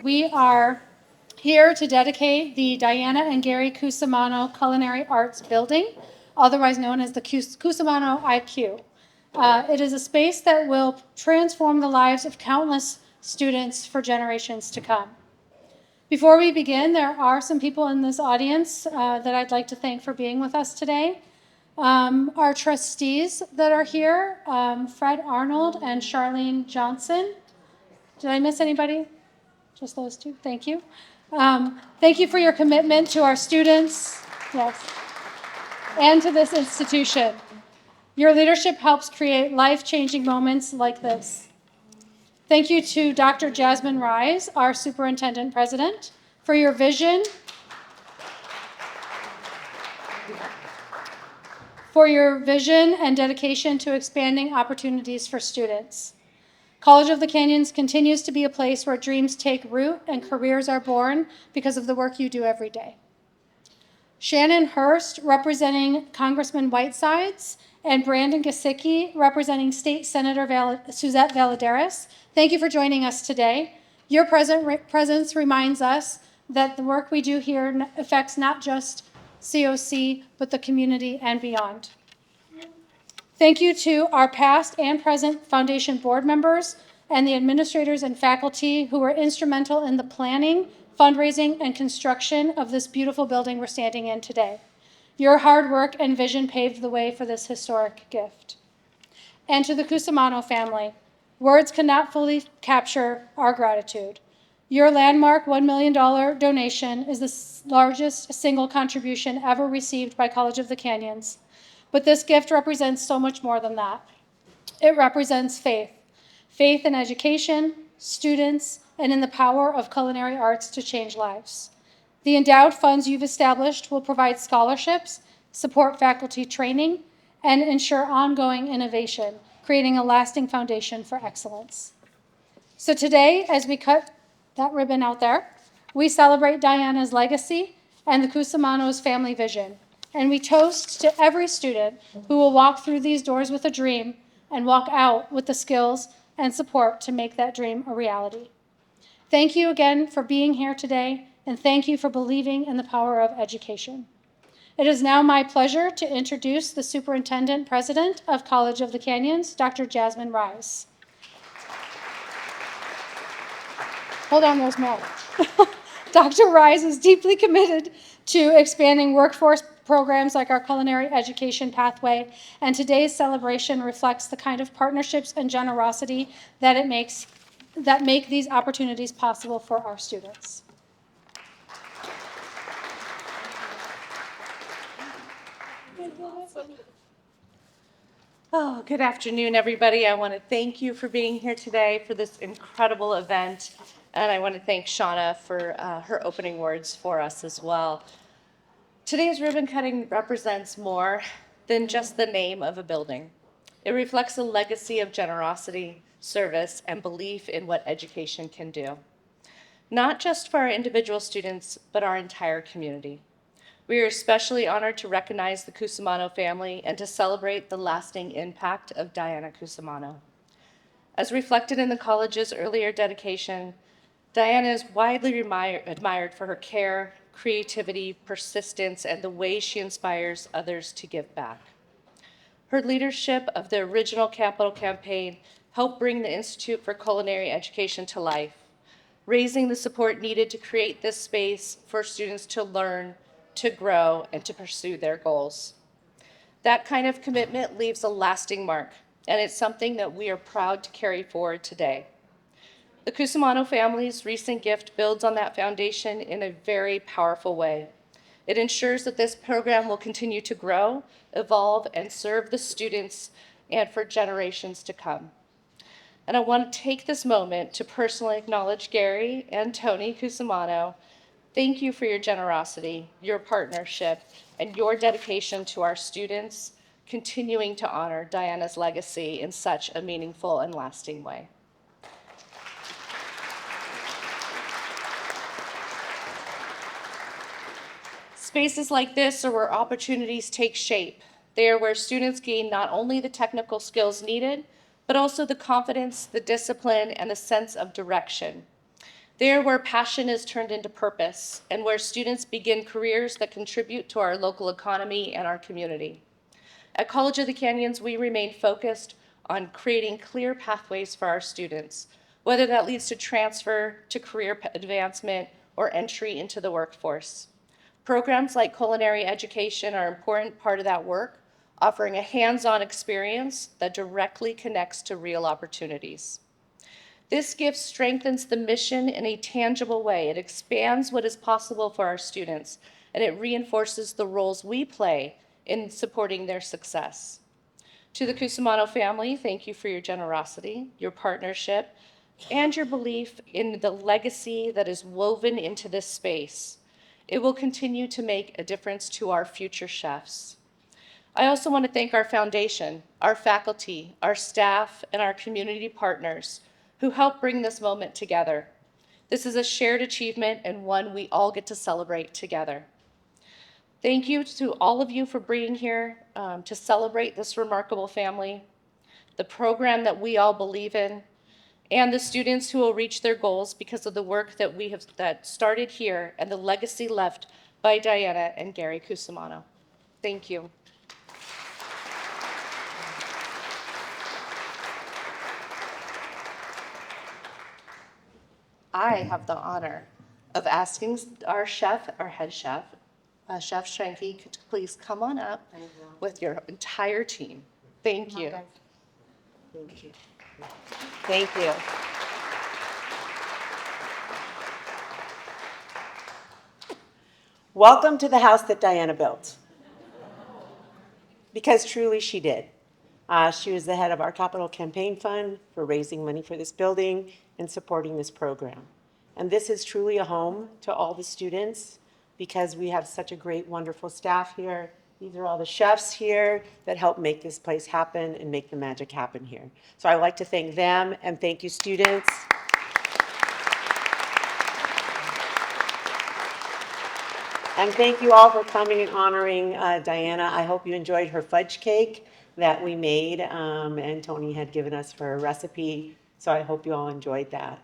We are here to dedicate the Diana and Gary Cusumano Culinary Arts Building, otherwise known as the Cusumano iCUE. It is a space that will transform the lives of countless students for generations to come. Before we begin, there are some people in this audience that I'd like to thank for being with us today. Our trustees that are here, Fred Arnold and Charlene Johnson. Did I miss anybody? Just those two, thank you. Thank you for your commitment to our students, yes, and to this institution. Your leadership helps create life-changing moments like this. Thank you to Dr. Jasmine Rise, our superintendent president, for your vision, and dedication to expanding opportunities for students. College of the Canyons continues to be a place where dreams take root and careers are born because of the work you do every day. Shannon Hurst, representing Congressman Whitesides, and Brandon Gasicki, representing State Senator Suzette Valladares, thank you for joining us today. Your presence reminds us that the work we do here affects not just COC, but the community and beyond. Thank you to our past and present Foundation board members and the administrators and faculty who were instrumental in the planning, fundraising, and construction of this beautiful building we're standing in today. Your hard work and vision paved the way for this historic gift. And to the Cusumano family, words cannot fully capture our gratitude. Your landmark $1 million donation is the largest single contribution ever received by College of the Canyons. But this gift represents so much more than that. It represents faith. Faith in education, students, and in the power of culinary arts to change lives. The endowed funds you've established will provide scholarships, support faculty training, and ensure ongoing innovation, creating a lasting foundation for excellence. So today, as we cut that ribbon out there, we celebrate Diana's legacy and the Cusumano's family vision. And we toast to every student who will walk through these doors with a dream and walk out with the skills and support to make that dream a reality. Thank you again for being here today, and thank you for believing in the power of education. It is now my pleasure to introduce the Superintendent President of College of the Canyons, Dr. Jasmine Rise. Hold on, there's more. Dr. Rise is deeply committed to expanding workforce programs like our Culinary Education pathway, and today's celebration reflects the kind of partnerships and generosity that make these opportunities possible for our students. Oh, good afternoon, everybody. I want to thank you for being here today for this incredible event, and I want to thank Shauna for her opening words for us as well. Today's ribbon cutting represents more than just the name of a building. It reflects a legacy of generosity, service, and belief in what education can do, not just for our individual students, but our entire community. We are especially honored to recognize the Cusumano family and to celebrate the lasting impact of Diana Cusumano. As reflected in the college's earlier dedication, Diana is widely admired for her care, creativity, persistence, and the way she inspires others to give back. Her leadership of the original capital campaign helped bring the Institute for Culinary Education to life, raising the support needed to create this space for students to learn, to grow, and to pursue their goals. That kind of commitment leaves a lasting mark, and it's something that we are proud to carry forward today. The Cusumano family's recent gift builds on that foundation in a very powerful way. It ensures that this program will continue to grow, evolve, and serve the students and for generations to come. And I want to take this moment to personally acknowledge Gary and Tony Cusumano. Thank you for your generosity, your partnership, and your dedication to our students, continuing to honor Diana's legacy in such a meaningful and lasting way. Spaces like this are where opportunities take shape. They are where students gain not only the technical skills needed, but also the confidence, the discipline, and the sense of direction. There where passion is turned into purpose and where students begin careers that contribute to our local economy and our community. At College of the Canyons, we remain focused on creating clear pathways for our students, whether that leads to transfer, to career advancement, or entry into the workforce. Programs like Culinary Education are an important part of that work, offering a hands-on experience that directly connects to real opportunities. This gift strengthens the mission in a tangible way. It expands what is possible for our students, and it reinforces the roles we play in supporting their success. To the Cusumano family, thank you for your generosity, your partnership, and your belief in the legacy that is woven into this space. It will continue to make a difference to our future chefs. I also want to thank our foundation, our faculty, our staff, and our community partners who helped bring this moment together. This is a shared achievement and one we all get to celebrate together. Thank you to all of you for being here to celebrate this remarkable family, the program that we all believe in, and the students who will reach their goals because of the work that started here and the legacy left by Diana and Gary Cusumano. Thank you. I have the honor of asking our chef, our head chef, Chef Schrenke, to please come on up with your entire team. Thank you. Thank you. Thank you. Welcome to the house that Diana built. Because truly she did. She was the head of our capital campaign fund for raising money for this building and supporting this program. And this is truly a home to all the students because we have such a great, wonderful staff here. These are all the chefs here that help make this place happen and make the magic happen here. So I'd like to thank them and thank you, students. And thank you all for coming and honoring Diana. I hope you enjoyed her fudge cake that we made, and Tony had given us her recipe, so I hope you all enjoyed that.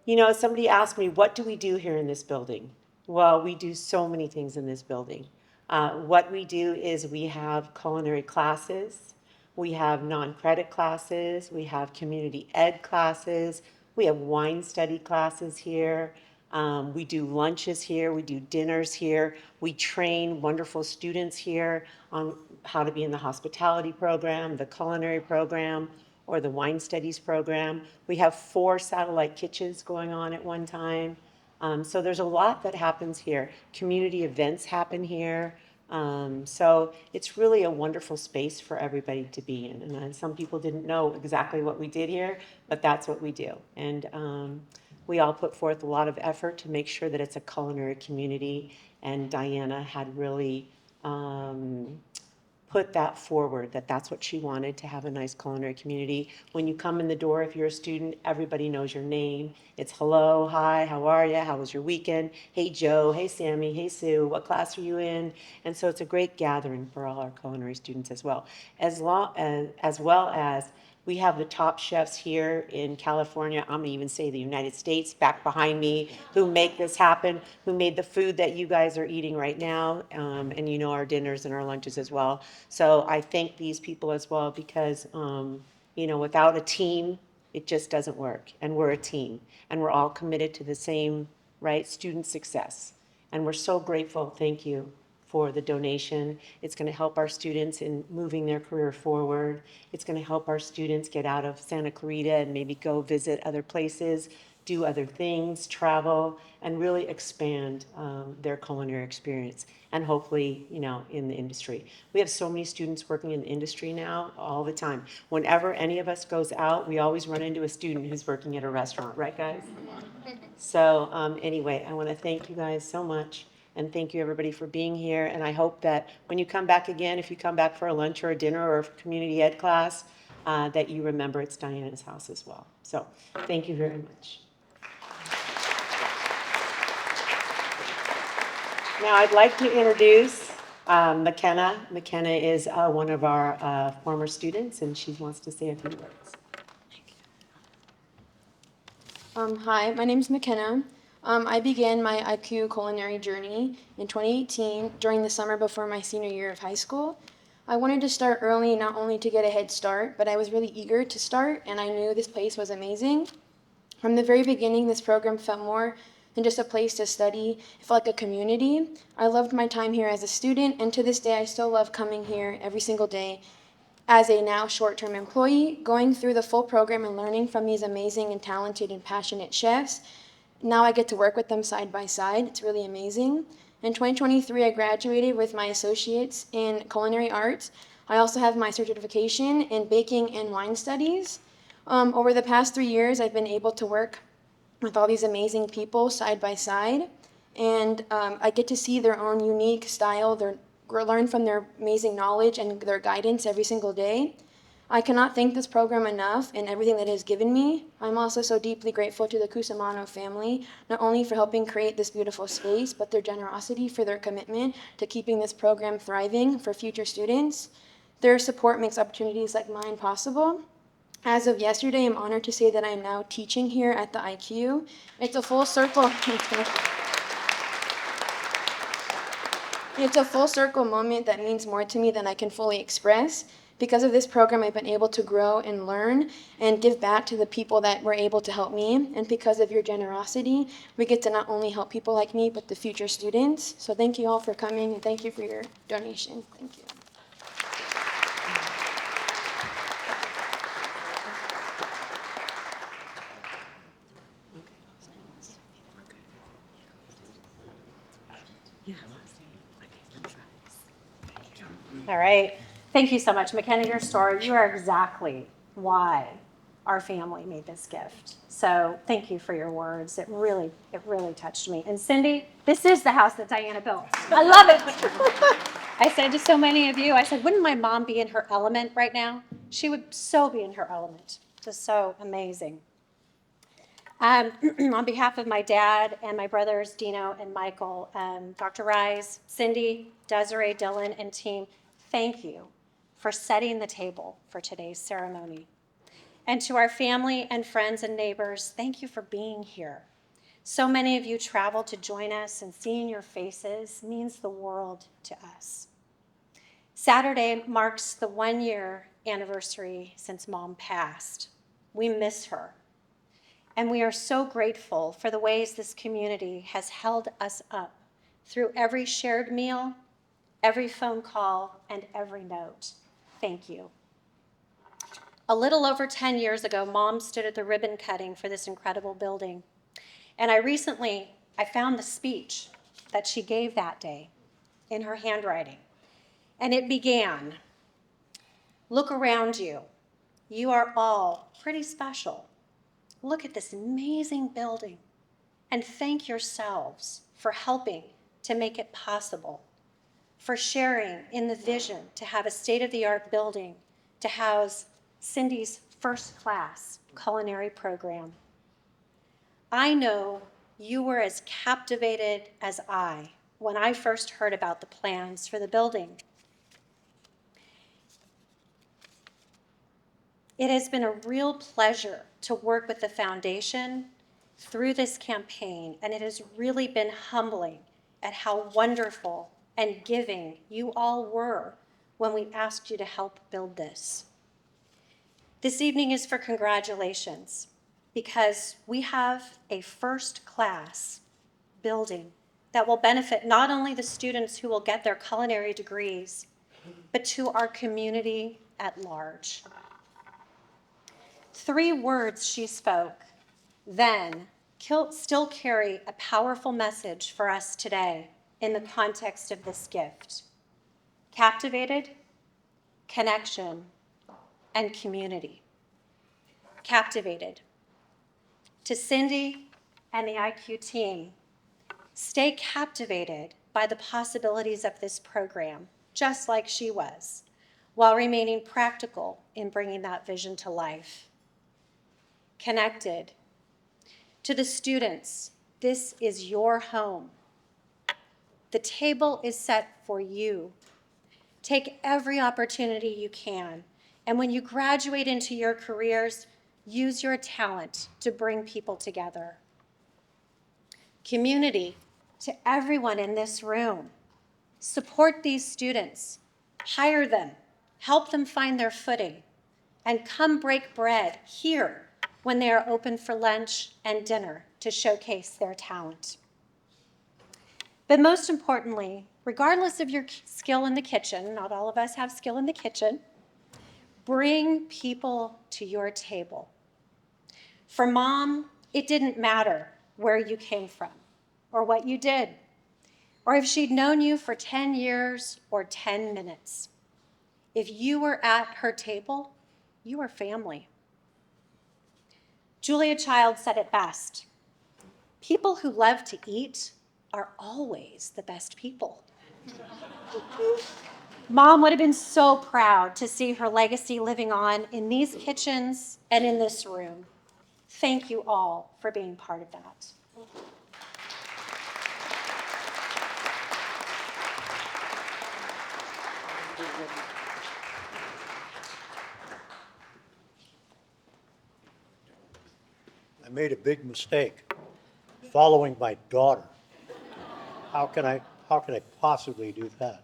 You know, somebody asked me, what do we do here in this building? Well, we do so many things in this building. What we do is we have culinary classes, we have non-credit classes, we have community ed classes, we have wine study classes here. We do lunches here, we do dinners here, we train wonderful students here on how to be in the hospitality program, the culinary program, or the wine studies program. We have 4 satellite kitchens going on at one time. So there's a lot that happens here. Community events happen here. So it's really a wonderful space for everybody to be in. And some people didn't know exactly what we did here, but that's what we do. And we all put forth a lot of effort to make sure that it's a culinary community. And Diana had really put that forward, that that's what she wanted, to have a nice culinary community. When you come in the door, if you're a student, everybody knows your name. It's hello, hi, how are you? How was your weekend? Hey, Joe, hey, Sammy, hey, Sue, what class are you in? And so it's a great gathering for all our culinary students as well. As well as we have the top chefs here in California, I'm gonna even say the United States, back behind me, who make this happen, who made the food that you guys are eating right now, and you know, our dinners and our lunches as well. So I thank these people as well because, you know, without a team, it just doesn't work. And we're a team, and we're all committed to the same, right, student success. And we're so grateful, thank you, for the donation. It's going to help our students in moving their career forward. It's going to help our students get out of Santa Clarita and maybe go visit other places, do other things, travel, and really expand their culinary experience and hopefully, you know, in the industry. We have so many students working in the industry now all the time. Whenever any of us goes out, we always run into a student who's working at a restaurant, right, guys? So anyway, I want to thank you guys so much. And thank you, everybody, for being here. And I hope that when you come back again, if you come back for a lunch or a dinner or a community ed class, that you remember it's Diana's house as well. So thank you very much. Now I'd like to introduce McKenna. McKenna is one of our former students, and she wants to say a few words. Hi, my name is McKenna. I began my iCUE culinary journey in 2018 during the summer before my senior year of high school. I wanted to start early not only to get a head start, but I was really eager to start, and I knew this place was amazing. From the very beginning, this program felt more than just a place to study. It felt like a community. I loved my time here as a student, and to this day, I still love coming here every single day as a now short-term employee, going through the full program and learning from these amazing and talented and passionate chefs. Now I get to work with them side by side. It's really amazing. In 2023, I graduated with my associates in culinary arts. I also have my certification in baking and wine studies. Over the past 3 years, I've been able to work with all these amazing people side by side, and I get to see their own unique style, learn from their amazing knowledge and their guidance every single day. I cannot thank this program enough and everything that it has given me. I'm also so deeply grateful to the Cusumano family, not only for helping create this beautiful space, but their generosity for their commitment to keeping this program thriving for future students. Their support makes opportunities like mine possible. As of yesterday, I'm honored to say that I am now teaching here at the iCUE. It's a full circle. It's a full circle moment that means more to me than I can fully express. Because of this program, I've been able to grow and learn and give back to the people that were able to help me. And because of your generosity, we get to not only help people like me, but the future students. So thank you all for coming, and thank you for your donation. Thank you. All right. Thank you so much, McKenna. Your story, you are exactly why our family made this gift. So thank you for your words. It really touched me. And Cindy, this is the house that Diana built. I love it. I said to so many of you, I said, wouldn't my mom be in her element right now? She would so be in her element. Just so amazing. On behalf of my dad and my brothers, Dino and Michael, Dr. Rise, Cindy, Desiree, Dylan, and team, thank you for setting the table for today's ceremony. And to our family and friends and neighbors, thank you for being here. So many of you traveled to join us, and seeing your faces means the world to us. Saturday marks the 1-year anniversary since Mom passed. We miss her. And we are so grateful for the ways this community has held us up through every shared meal, every phone call, and every note. Thank you. A little over 10 years ago, Mom stood at the ribbon cutting for this incredible building. And I found the speech that she gave that day in her handwriting. And it began, "Look around you. You are all pretty special. Look at this amazing building and thank yourselves for helping to make it possible, for sharing in the vision to have a state-of-the-art building to house Cindy's first-class culinary program. I know you were as captivated as I when I first heard about the plans for the building. It has been a real pleasure to work with the foundation through this campaign, and it has really been humbling at how wonderful and giving you all were when we asked you to help build this. This evening is for congratulations, because we have a first-class building that will benefit not only the students who will get their culinary degrees, but to our community at large. 3 words she spoke then still carry a powerful message for us today in the context of this gift: captivated, connection, and community. Captivated. To Cindy and the iCUE team, stay captivated by the possibilities of this program, just like she was, while remaining practical in bringing that vision to life. Connected. To the students, this is your home. The table is set for you. Take every opportunity you can, and when you graduate into your careers, Use your talent to bring people together. Community, to everyone in this room. Support these students, hire them, help them find their footing, and come break bread here when they are open for lunch and dinner to showcase their talent. But most importantly, regardless of your skill in the kitchen, not all of us have skill in the kitchen, bring people to your table. For Mom, it didn't matter where you came from or what you did, or if she'd known you for 10 years or 10 minutes. If you were at her table, you were family. Julia Child said it best. People who love to eat are always the best people. Mom would have been so proud to see her legacy living on in these kitchens and in this room. Thank you all for being part of that. I made a big mistake following my daughter. How can I possibly do that?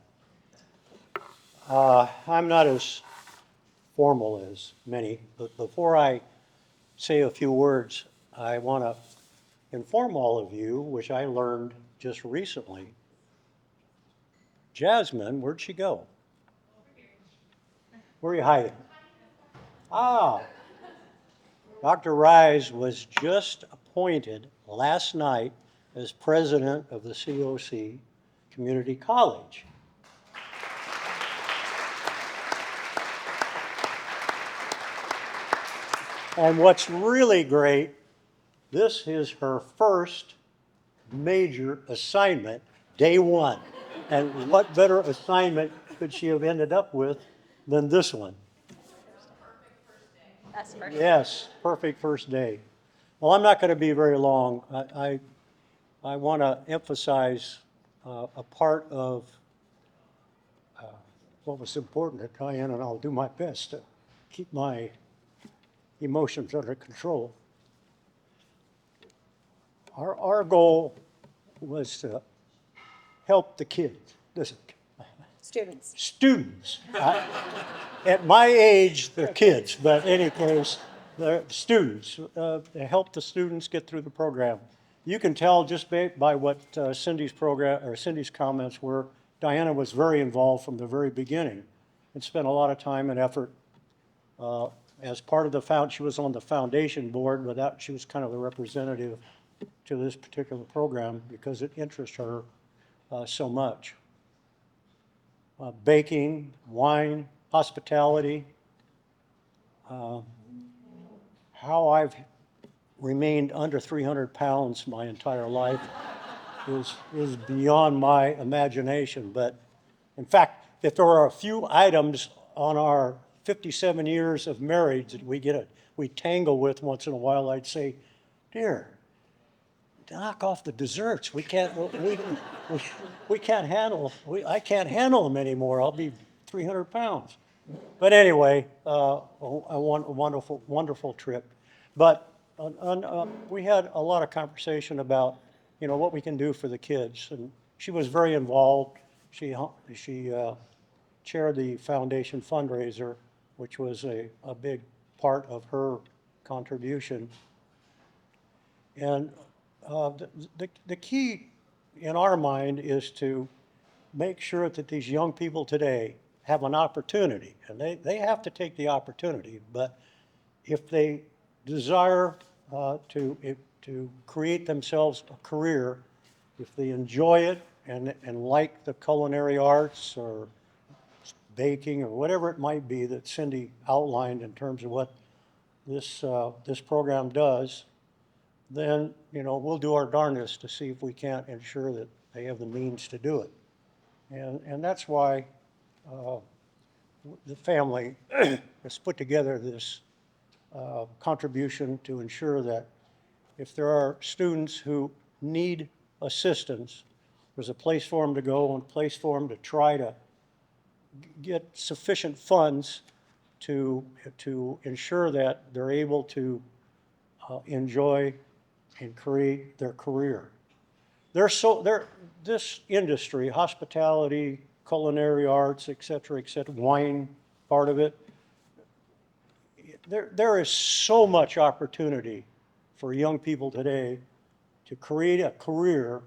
I'm not as formal as many, but before I say a few words, I want to inform all of you, which I learned just recently. Jasmine, where'd she go? Where are you hiding? Ah, Dr. Rise was just appointed last night as president of the COC Community College. And what's really great, this is her first major assignment, day one. And what better assignment could she have ended up with than this one? That's perfect. Yes, perfect first day. Well, I'm not going to be very long. I want to emphasize a part of what was important to Diana, and I'll do my best to keep my emotions under control. Our goal was to help the kids, students. At my age, they're kids, but in any case, they're students, to help the students get through the program. You can tell just by what Cindy's comments were. Diana was very involved from the very beginning and spent a lot of time and effort. As part of she was on the foundation board, but she was kind of the representative to this particular program because it interests her so much. Baking, wine, hospitality, how I've remained under 300 pounds my entire life is beyond my imagination. But in fact, if there are a few items on our 57 years of marriage that we tangle with once in a while, I'd say, dear, knock off the desserts. I can't handle them anymore. I'll be 300 pounds. But anyway, a wonderful, wonderful trip. But we had a lot of conversation about, what we can do for the kids. And she was very involved. She chaired the foundation fundraiser, which was a big part of her contribution. And the key in our mind is to make sure that these young people today have an opportunity, and they have to take the opportunity, but if they desire to create themselves a career, if they enjoy it and like the culinary arts or baking or whatever it might be that Cindy outlined in terms of what this program does, then we'll do our darndest to see if we can't ensure that they have the means to do it. And that's why the family has put together this contribution to ensure that if there are students who need assistance, there's a place for them to go and a place for them to try to get sufficient funds to ensure that they're able to enjoy and create their career. This industry, hospitality, culinary arts, et cetera, wine part of it, there is so much opportunity for young people today to create a career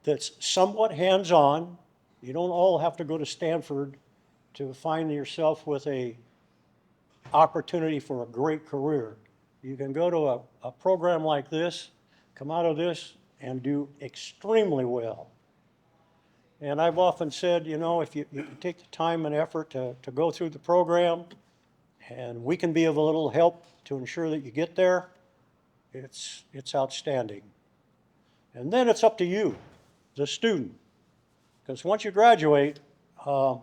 that's somewhat hands-on. You don't all have to go to Stanford to find yourself with a opportunity for a great career. You can go to a program like this, come out of this, and do extremely well. And I've often said, you know, if you take the time and effort to go through the program, and we can be of a little help to ensure that you get there, it's outstanding. And then it's up to you, the student, because once you graduate, you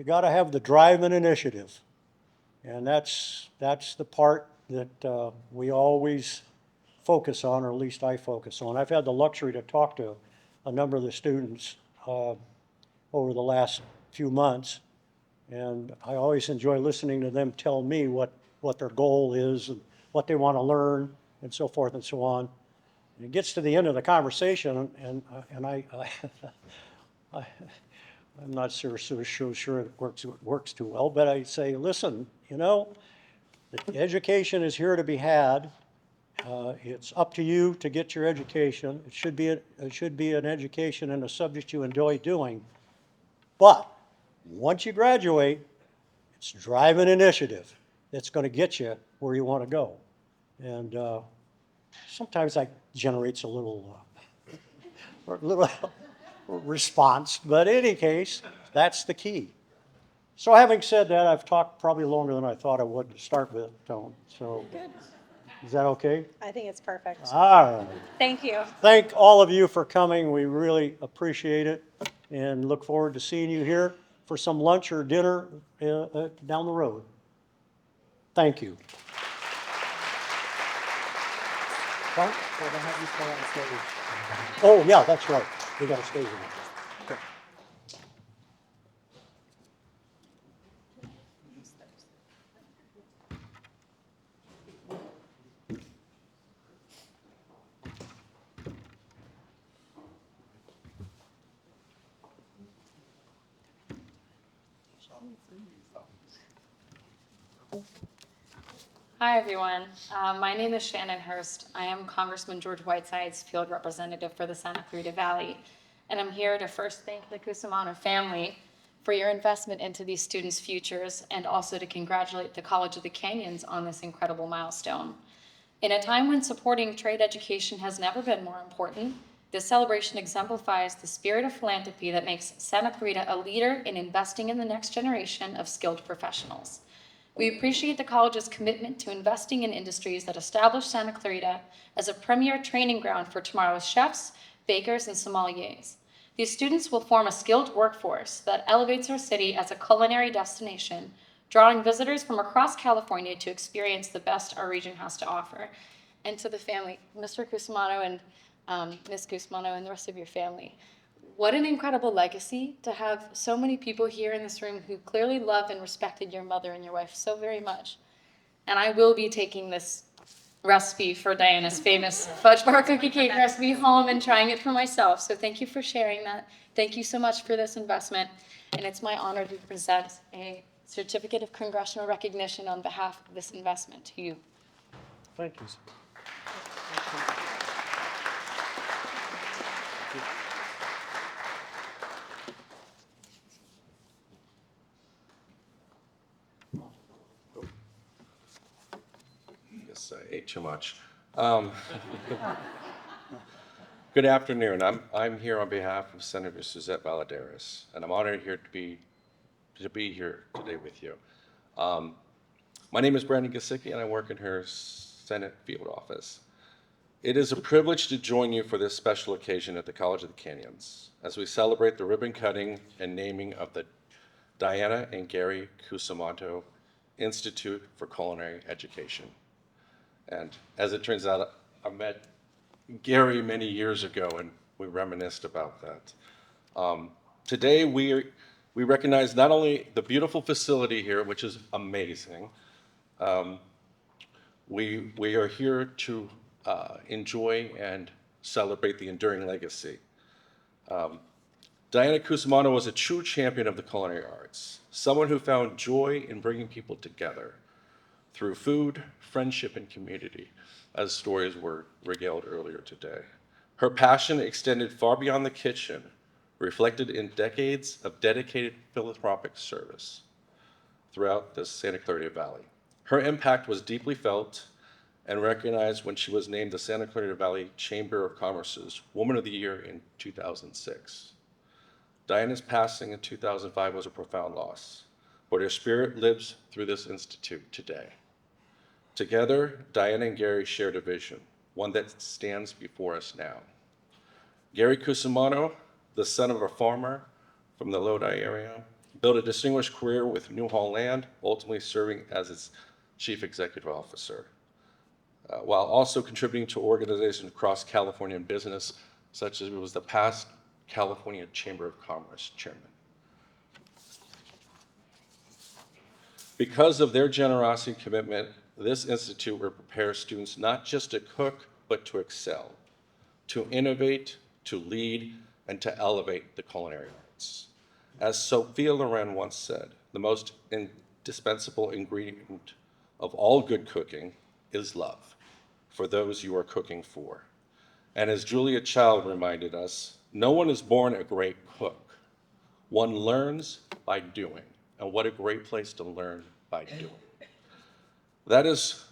got to have the drive and initiative. And that's the part that we always focus on, or at least I focus on. I've had the luxury to talk to a number of the students over the last few months, and I always enjoy listening to them tell me what their goal is and what they want to learn and so forth and so on. And it gets to the end of the conversation, and I'm not sure it works too well, but I say, listen, you know, the education is here to be had. It's up to you to get your education. It should be an education in a subject you enjoy doing. But once you graduate, it's drive and initiative that's going to get you where you want to go. And sometimes that generates a little response, but in any case, that's the key. So having said that, I've talked probably longer than I thought I would to start with, Tone. So Good. is that okay? I think it's perfect. All right. Thank you. Thank all of you for coming. We really appreciate it and look forward to seeing you here for some lunch or dinner down the road. Thank you. Oh, yeah, that's right. We got to stay here. Okay. Hi, everyone. My name is Shannon Hurst. I am Congressman George Whiteside's field representative for the Santa Clarita Valley. And I'm here to first thank the Cusumano family for your investment into these students' futures, and also to congratulate the College of the Canyons on this incredible milestone. In a time when supporting trade education has never been more important, this celebration exemplifies the spirit of philanthropy that makes Santa Clarita a leader in investing in the next generation of skilled professionals. We appreciate the college's commitment to investing in industries that establish Santa Clarita as a premier training ground for tomorrow's chefs, bakers, and sommeliers. These students will form a skilled workforce that elevates our city as a culinary destination, drawing visitors from across California to experience the best our region has to offer. And to the family, Mr. Cusumano and Ms. Cusumano and the rest of your family, what an incredible legacy to have so many people here in this room who clearly loved and respected your mother and your wife so very much. And I will be taking this recipe for Diana's famous fudge bar cookie cake recipe home and trying it for myself. So thank you for sharing that. Thank you so much for this investment. And it's my honor to present a certificate of congressional recognition on behalf of this investment to you. Thank you. Yes, I ate too much. Good afternoon. I'm here on behalf of Senator Suzette Valladares, and I'm honored here to be here today with you. My name is Brandon Gesicki, and I work in her Senate field office. It is a privilege to join you for this special occasion at the College of the Canyons as we celebrate the ribbon cutting and naming of the Diana and Gary Cusumano Institute for Culinary Education. And as it turns out, I met Gary many years ago, and we reminisced about that. Today, we We recognize not only the beautiful facility here, which is amazing, we are here to enjoy and celebrate the enduring legacy. Diana Cusumano was a true champion of the culinary arts, someone who found joy in bringing people together through food, friendship, and community, as stories were regaled earlier today. Her passion extended far beyond the kitchen, reflected in decades of dedicated philanthropic service throughout the Santa Clarita Valley. Her impact was deeply felt and recognized when she was named the Santa Clarita Valley Chamber of Commerce's Woman of the Year in 2006. Diana's passing in 2005 was a profound loss, but her spirit lives through this institute today. Together, Diana and Gary shared a vision, one that stands before us now. Gary Cusumano, the son of a farmer from the Lodi area, built a distinguished career with Newhall Land, ultimately serving as its chief executive officer, while also contributing to organizations across California in business, such as it was the past California Chamber of Commerce chairman. Because of their generosity and commitment, this institute will prepare students not just to cook, but to excel, to innovate, to lead, and to elevate the culinary arts. As Sophia Loren once said, the most indispensable ingredient of all good cooking is love for those you are cooking for. And as Julia Child reminded us, no one is born a great cook. One learns by doing, and what a great place to learn by doing. That is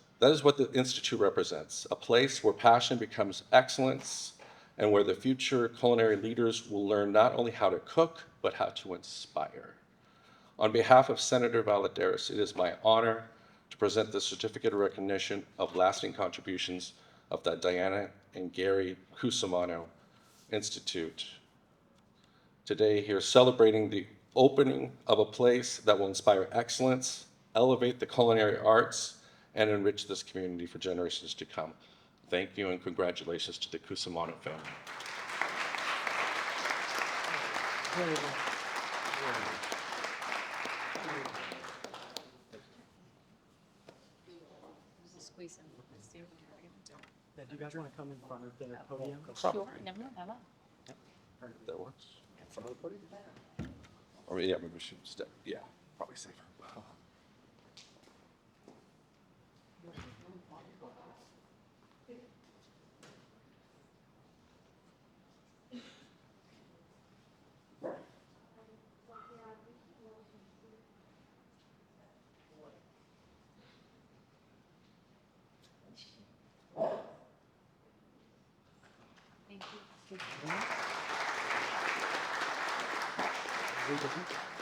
what the Institute represents, a place where passion becomes excellence and where the future culinary leaders will learn not only how to cook, but how to inspire. On behalf of Senator Valladares, it is my honor to present the certificate of recognition of lasting contributions of the Diana and Gary Cusumano Institute. Today, here celebrating the opening of a place that will inspire excellence, elevate the culinary arts, and enrich this community for generations to come. Thank you and congratulations to the Cusumano family. Do you guys want to come in front of the podium? Sure, never mind. That works. In front of the podium? Or yeah, maybe we should step. Yeah, probably safer. Thank you.